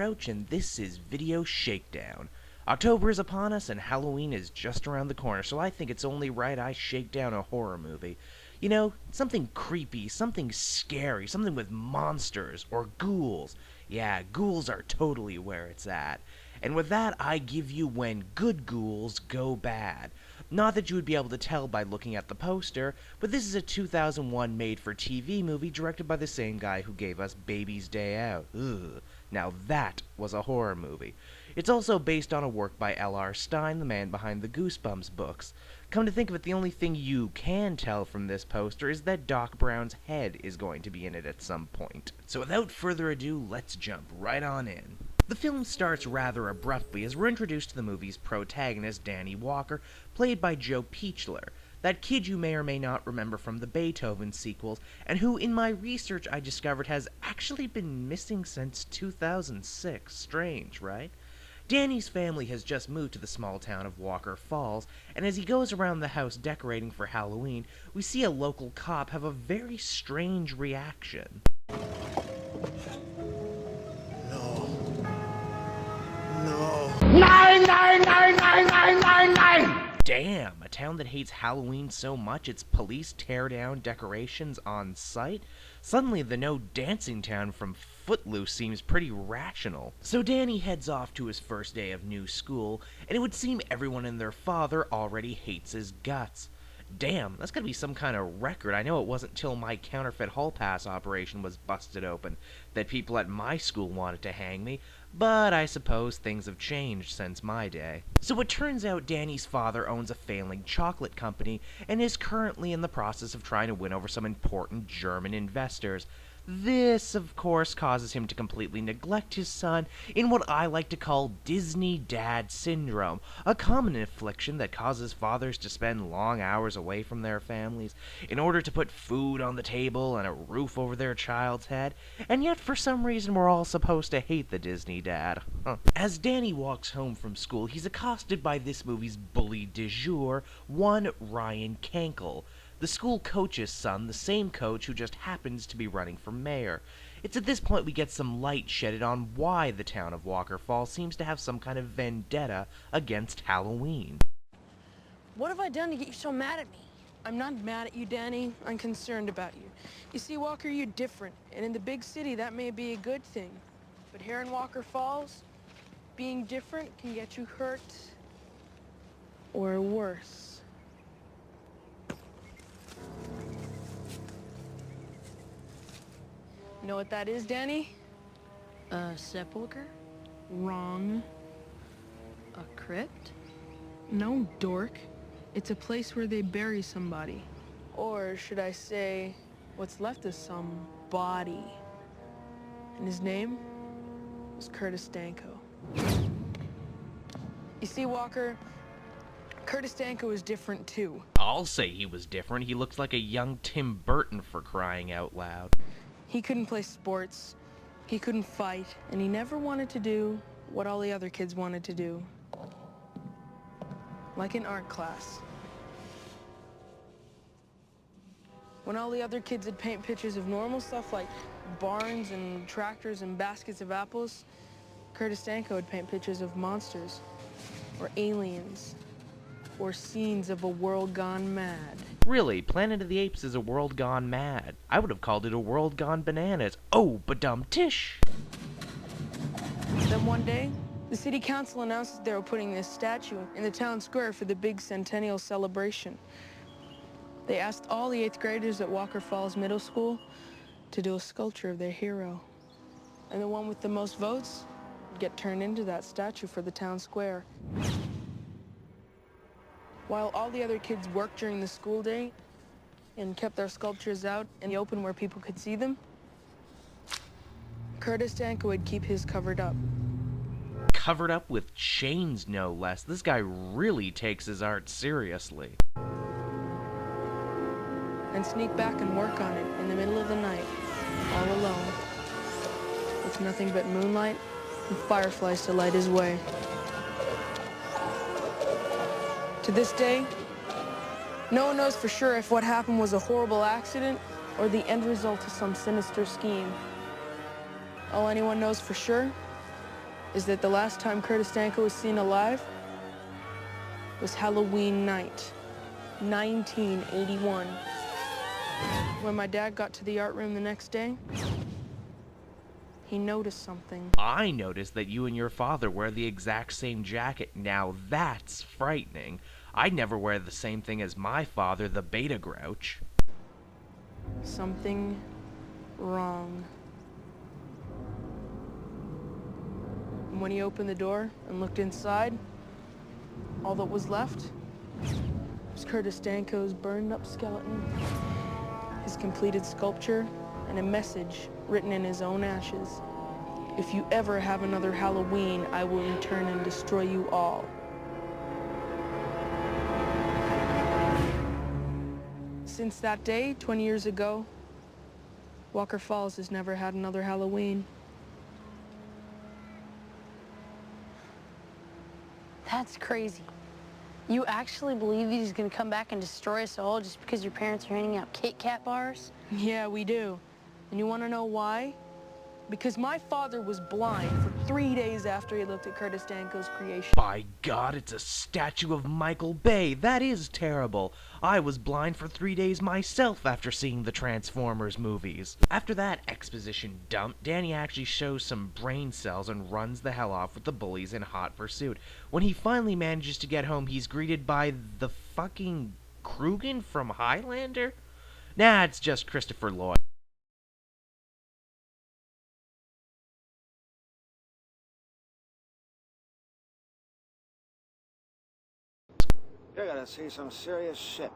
TheDVDGrouch, and this is Video Shakedown. October is upon us, and Halloween is just around the corner, so I think it's only right I shake down a horror movie. You know, something creepy, something scary, something with monsters, or ghouls. Yeah, ghouls are totally where it's at. And with that, I give you When Good Ghouls Go Bad. Not that you would be able to tell by looking at the poster, but this is a 2001 made-for-TV movie directed by the same guy who gave us Baby's Day Out. Ugh. Now that was a horror movie. It's also based on a work by L.R. Stein, the man behind the Goosebumps books. Come to think of it, the only thing you can tell from this poster is that Doc Brown's head is going to be in it at some point. So without further ado, let's jump right on in. The film starts rather abruptly as we're introduced to the movie's protagonist, Danny Walker, played by Joe Peachler, that kid you may or may not remember from the Beethoven sequels, and who, in my research, I discovered has actually been missing since 2006. Strange, right? Danny's family has just moved to the small town of Walker Falls, and as he goes around the house decorating for Halloween, we see a local cop have a very strange reaction. Damn, a town that hates Halloween so much its police tear down decorations on sight? Suddenly the no dancing town from Footloose seems pretty rational. So Danny heads off to his first day of new school, and it would seem everyone and their father already hates his guts. Damn, that's gotta be some kind of record. I know it wasn't till my counterfeit hall pass operation was busted open that people at my school wanted to hang me, but I suppose things have changed since my day. So it turns out Danny's father owns a failing chocolate company and is currently in the process of trying to win over some important German investors. This, of course, causes him to completely neglect his son in what I like to call Disney Dad Syndrome, a common affliction that causes fathers to spend long hours away from their families in order to put food on the table and a roof over their child's head, and yet for some reason we're all supposed to hate the Disney dad. As Danny walks home from school, he's accosted by this movie's bully du jour, one Ryan Kankle, the school coach's son, the same coach who just happens to be running for mayor. It's at this point we get some light shedded on why the town of Walker Falls seems to have some kind of vendetta against Halloween. What have I done to get you so mad at me? I'm not mad at you, Danny. I'm concerned about you. You see, Walker, you're different, and in the big city that may be a good thing. But here in Walker Falls, being different can get you hurt or worse. You know what that is, Danny? A sepulcher? Wrong. A crypt? No, dork. It's a place where they bury somebody. Or should I say, what's left of some body. And his name was Curtis Danko. You see, Walker, Curtis Danko is different too. I'll say he was different. He looks like a young Tim Burton, for crying out loud. He couldn't play sports, he couldn't fight, and he never wanted to do what all the other kids wanted to do. Like in art class. When all the other kids would paint pictures of normal stuff like barns and tractors and baskets of apples, Curtis Danko would paint pictures of monsters, or aliens, or scenes of a world gone mad. Really, Planet of the Apes is a world gone mad. I would have called it a world gone bananas. Oh, badum tish! Then one day, the city council announced that they were putting this statue in the town square for the big centennial celebration. They asked all the 8th graders at Walker Falls Middle School to do a sculpture of their hero. And the one with the most votes would get turned into that statue for the town square. While all the other kids worked during the school day and kept their sculptures out in the open where people could see them, Curtis Danko would keep his covered up. Covered up with chains, no less. This guy really takes his art seriously. And sneak back and work on it in the middle of the night, all alone, with nothing but moonlight and fireflies to light his way. To this day, no one knows for sure if what happened was a horrible accident or the end result of some sinister scheme. All anyone knows for sure is that the last time Curtis Danko was seen alive was Halloween night, 1981. When my dad got to the art room the next day, he noticed something. I noticed that you and your father wear the exact same jacket. Now that's frightening. I'd never wear the same thing as my father, the TheDVDGrouch. Something wrong. And when he opened the door and looked inside, all that was left was Curtis Danko's burned up skeleton, his completed sculpture, and a message written in his own ashes. If you ever have another Halloween, I will return and destroy you all. Since that day, 20 years ago, Walker Falls has never had another Halloween. That's crazy. You actually believe he's gonna come back and destroy us all just because your parents are handing out Kit Kat bars? Yeah, we do. And you want to know why? Because my father was blind for 3 days after he looked at Curtis Danko's creation. By God, it's a statue of Michael Bay. That is terrible. I was blind for 3 days myself after seeing the Transformers movies. After that exposition dump, Danny actually shows some brain cells and runs the hell off with the bullies in hot pursuit. When he finally manages to get home, he's greeted by the fucking Krugen from Highlander? Nah, it's just Christopher Lloyd. You're gonna see some serious shit.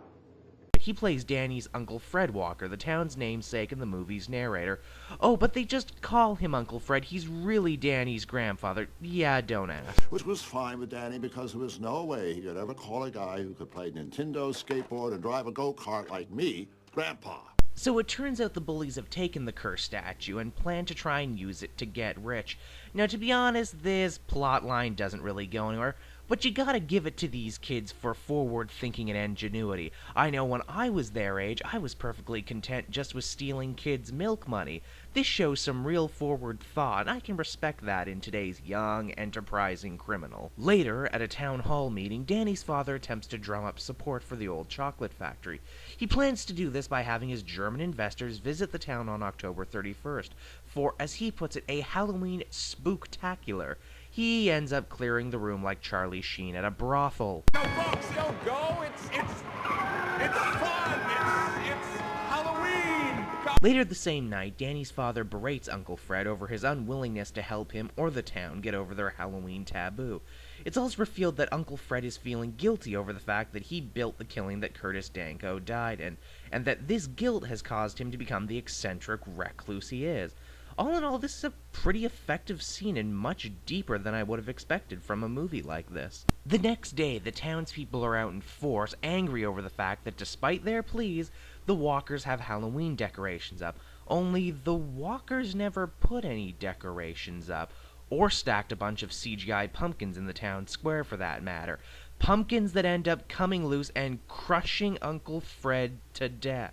He plays Danny's Uncle Fred Walker, the town's namesake and the movie's narrator. Oh, but they just call him Uncle Fred. He's really Danny's grandfather. Yeah, don't ask. Which was fine with Danny because there was no way he could ever call a guy who could play Nintendo, skateboard, and drive a go-kart like me, Grandpa. So it turns out the bullies have taken the cursed statue and plan to try and use it to get rich. Now, to be honest, this plotline doesn't really go anywhere, but you gotta give it to these kids for forward thinking and ingenuity. I know when I was their age, I was perfectly content just with stealing kids' milk money. This shows some real forward thought, and I can respect that in today's young, enterprising criminal. Later, at a town hall meeting, Danny's father attempts to drum up support for the old chocolate factory. He plans to do this by having his German investors visit the town on October 31st for, as he puts it, a Halloween spooktacular. He ends up clearing the room like Charlie Sheen at a brothel. No, folks, don't go. It's fun. It's Halloween. Later the same night, Danny's father berates Uncle Fred over his unwillingness to help him or the town get over their Halloween taboo. It's also revealed that Uncle Fred is feeling guilty over the fact that he built the killing that Curtis Danko died in, and that this guilt has caused him to become the eccentric recluse he is. All in all, this is a pretty effective scene and much deeper than I would have expected from a movie like this. The next day, the townspeople are out in force, angry over the fact that despite their pleas, the walkers have Halloween decorations up. Only the walkers never put any decorations up, or stacked a bunch of CGI pumpkins in the town square for that matter. Pumpkins that end up coming loose and crushing Uncle Fred to death.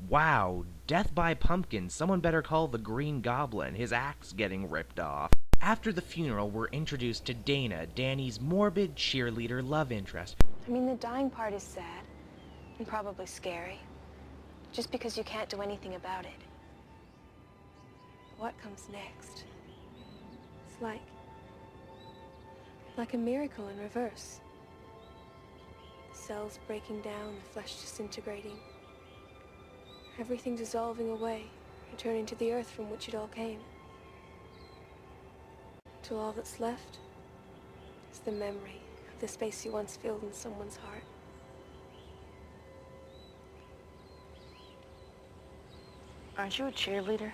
Wow, death by pumpkins. Someone better call the Green Goblin, his axe getting ripped off. After the funeral, we're introduced to Dana, Danny's morbid cheerleader love interest. I mean, the dying part is sad and probably scary, just because you can't do anything about it. What comes next? It's like a miracle in reverse. The cells breaking down, the flesh disintegrating. Everything dissolving away, returning to the earth from which it all came. Till all that's left is the memory of the space you once filled in someone's heart. Aren't you a cheerleader?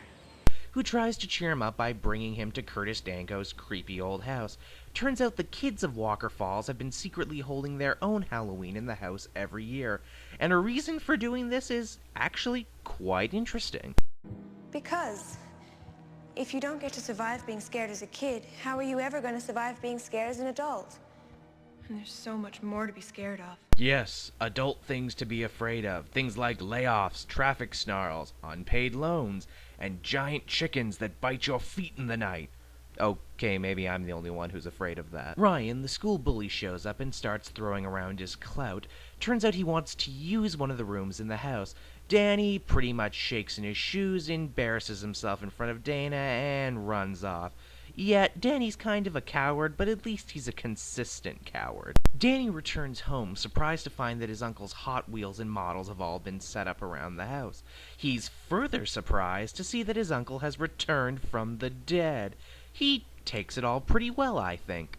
Who tries to cheer him up by bringing him to Curtis Danko's creepy old house. Turns out the kids of Walker Falls have been secretly holding their own Halloween in the house every year, and a reason for doing this is actually quite interesting. Because if you don't get to survive being scared as a kid, how are you ever going to survive being scared as an adult? And there's so much more to be scared of. Yes, adult things to be afraid of. Things like layoffs, traffic snarls, unpaid loans, and giant chickens that bite your feet in the night. Okay, maybe I'm the only one who's afraid of that. Ryan, the school bully, shows up and starts throwing around his clout. Turns out he wants to use one of the rooms in the house. Danny pretty much shakes in his shoes, embarrasses himself in front of Dana, and runs off. Yet, Danny's kind of a coward, but at least he's a consistent coward. Danny returns home, surprised to find that his uncle's Hot Wheels and models have all been set up around the house. He's further surprised to see that his uncle has returned from the dead. He takes it all pretty well, I think.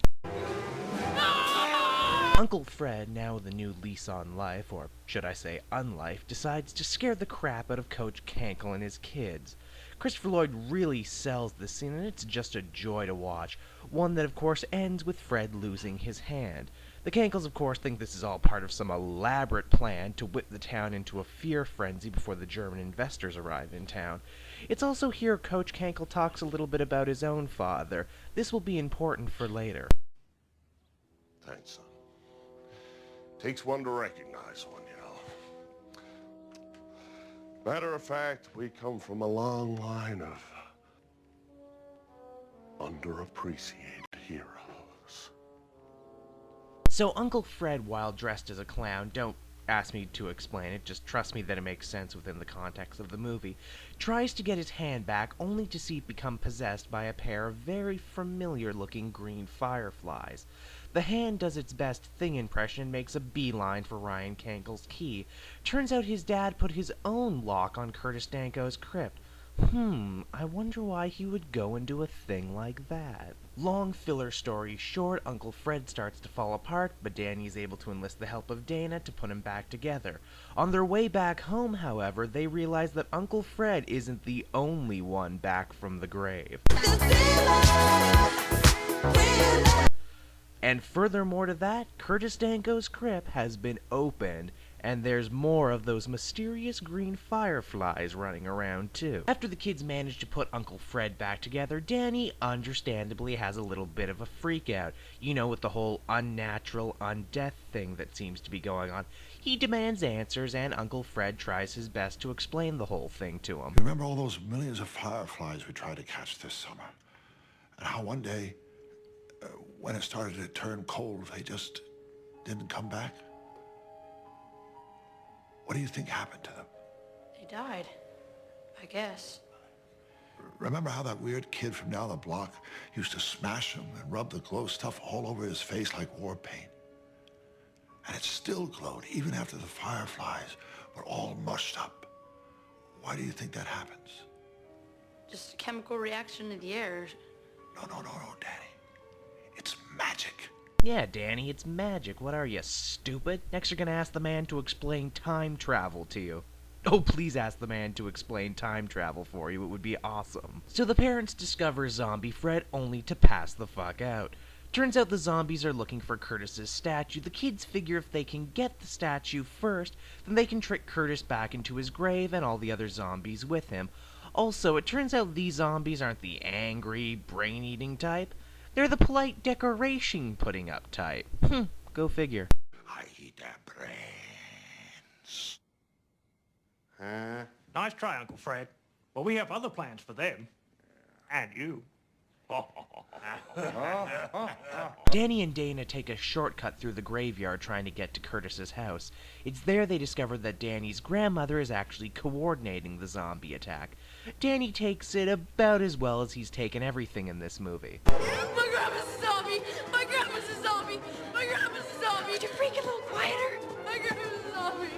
Uncle Fred, now with a new lease on life, or should I say unlife, decides to scare the crap out of Coach Cankle and his kids. Christopher Lloyd really sells this scene, and it's just a joy to watch. One that, of course, ends with Fred losing his hand. The Cankles, of course, think this is all part of some elaborate plan to whip the town into a fear frenzy before the German investors arrive in town. It's also here Coach Cankle talks a little bit about his own father. This will be important for later. Thanks, son. Takes one to recognize one, you know. Matter of fact, we come from a long line of underappreciated heroes. So Uncle Fred, while dressed as a clown, don't ask me to explain it, just trust me that it makes sense within the context of the movie, tries to get his hand back only to see it become possessed by a pair of very familiar looking green fireflies. The hand does its best Thing impression and makes a beeline for Ryan Cankle's key. Turns out his dad put his own lock on Curtis Danko's crypt. I wonder why he would go and do a thing like that. Long filler story short, Uncle Fred starts to fall apart, but Danny is able to enlist the help of Dana to put him back together. On their way back home, however, they realize that Uncle Fred isn't the only one back from the grave. And furthermore to that, Curtis Danko's crypt has been opened, and there's more of those mysterious green fireflies running around too. After the kids manage to put Uncle Fred back together, Danny understandably has a little bit of a freak out. You know, with the whole unnatural undeath thing that seems to be going on. He demands answers, and Uncle Fred tries his best to explain the whole thing to him. You remember all those millions of fireflies we tried to catch this summer? And how one day, when it started to turn cold, they just didn't come back? What do you think happened to them? They died, I guess. Remember how that weird kid from down the block used to smash them and rub the glow stuff all over his face like war paint? And it still glowed even after the fireflies were all mushed up. Why do you think that happens? Just a chemical reaction in the air. No, Danny. It's magic. Yeah, Danny, it's magic. What are you, stupid? Next you're gonna ask the man to explain time travel to you. Oh, please ask the man to explain time travel for you. It would be awesome. So the parents discover Zombie Fred only to pass the fuck out. Turns out the zombies are looking for Curtis's statue. The kids figure if they can get the statue first, then they can trick Curtis back into his grave and all the other zombies with him. Also, it turns out these zombies aren't the angry, brain-eating type. They're the polite decoration-putting up type. Go figure. I eat their brains. Nice try, Uncle Fred. But we have other plans for them. And you. Danny and Dana take a shortcut through the graveyard trying to get to Curtis's house. It's there they discover that Danny's grandmother is actually coordinating the zombie attack. Danny takes it about as well as he's taken everything in this movie. My grandma's a zombie! My grandma's a zombie! My grandma's a zombie! Could you freak a little quieter? My grandma's a zombie!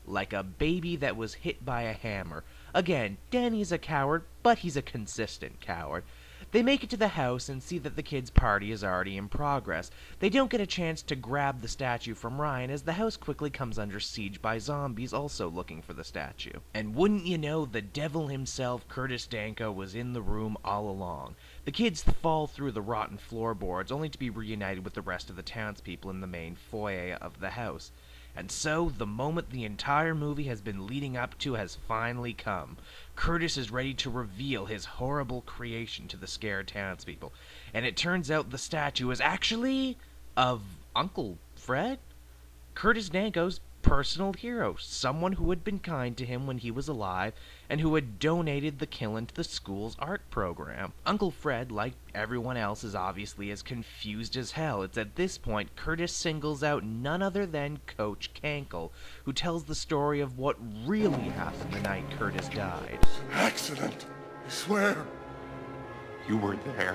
Like a baby that was hit by a hammer. Again, Danny's a coward, but he's a consistent coward. They make it to the house and see that the kids' party is already in progress. They don't get a chance to grab the statue from Ryan as the house quickly comes under siege by zombies also looking for the statue. And wouldn't you know, the devil himself, Curtis Danko, was in the room all along. The kids fall through the rotten floorboards only to be reunited with the rest of the townspeople in the main foyer of the house. And so, the moment the entire movie has been leading up to has finally come. Curtis is ready to reveal his horrible creation to the scared townspeople. And it turns out the statue is actually of Uncle Fred? Curtis Danko's personal hero, someone who had been kind to him when he was alive, and who had donated the killing to the school's art program. Uncle Fred, like everyone else, is obviously as confused as hell. It's at this point Curtis singles out none other than Coach Cankle, who tells the story of what really happened the night Curtis died. Accident, I swear. You were there?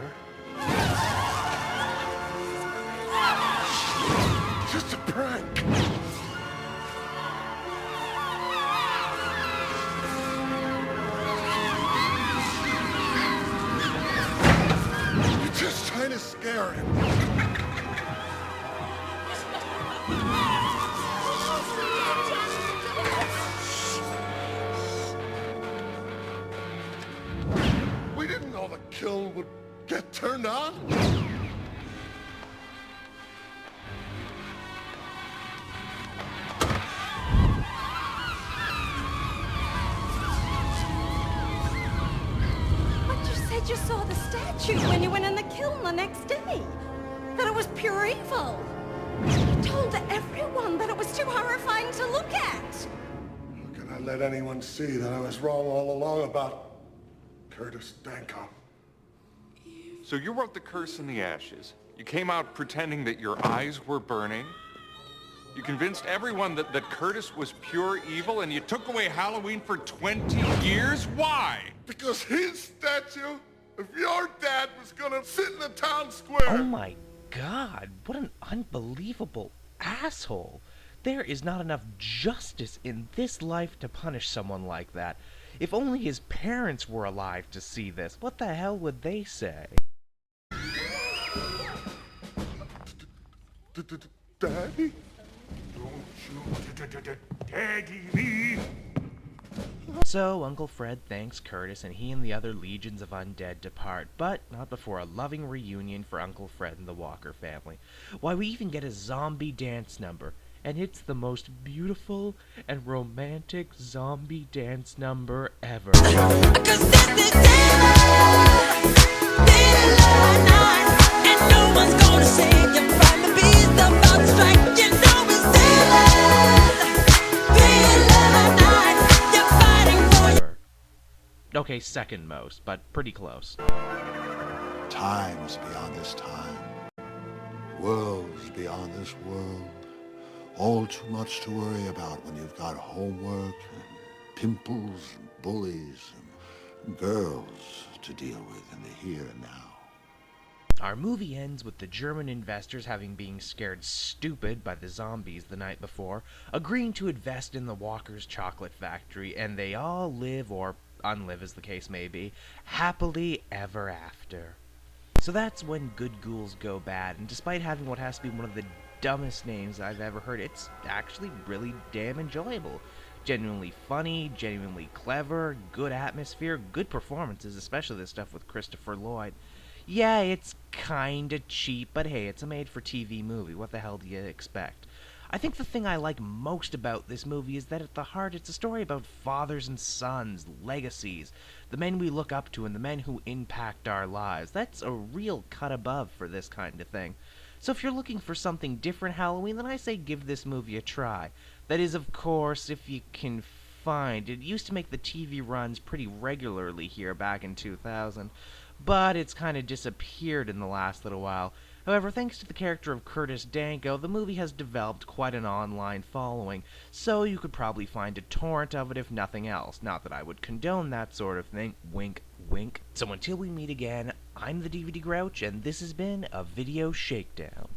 Just a prank. You're just trying to scare him. We didn't know the kiln would get turned on. You saw the statue when you went in the kiln the next day. That it was pure evil. You told everyone that it was too horrifying to look at. How could I let anyone see that I was wrong all along about Curtis Danko? So you wrote the curse in the ashes. You came out pretending that your eyes were burning. You convinced everyone that Curtis was pure evil, and you took away Halloween for 20 years? Why? Because his statue of your dad was gonna sit in the town square. Oh my god, what an unbelievable asshole. There is not enough justice in this life to punish someone like that. If only his parents were alive to see this, what the hell would they say? Daddy? So Uncle Fred thanks Curtis, and he and the other legions of undead depart, but not before a loving reunion for Uncle Fred and the Walker family. Why, we even get a zombie dance number, and it's the most beautiful and romantic zombie dance number ever. Okay, second most, but pretty close. Times beyond this time, worlds beyond this world, all too much to worry about when you've got homework and pimples and bullies and girls to deal with in the here and now. Our movie ends with the German investors having been scared stupid by the zombies the night before, agreeing to invest in the Walker's chocolate factory, and they all live, or unlive as the case may be, happily ever after. So that's when good ghouls go bad, and despite having what has to be one of the dumbest names I've ever heard, it's actually really damn enjoyable. Genuinely funny, genuinely clever, good atmosphere, good performances, especially the stuff with Christopher Lloyd. Yeah, it's kinda cheap, but hey, it's a made-for-TV movie. What the hell do you expect? I think the thing I like most about this movie is that at the heart it's a story about fathers and sons, legacies, the men we look up to and the men who impact our lives. That's a real cut above for this kind of thing. So if you're looking for something different Halloween, then I say give this movie a try. That is, of course, if you can find. It used to make the TV runs pretty regularly here back in 2000, but it's kind of disappeared in the last little while. However, thanks to the character of Curtis Danko, the movie has developed quite an online following, so you could probably find a torrent of it if nothing else. Not that I would condone that sort of thing. Wink, wink. So until we meet again, I'm the DVD Grouch, and this has been a video shakedown.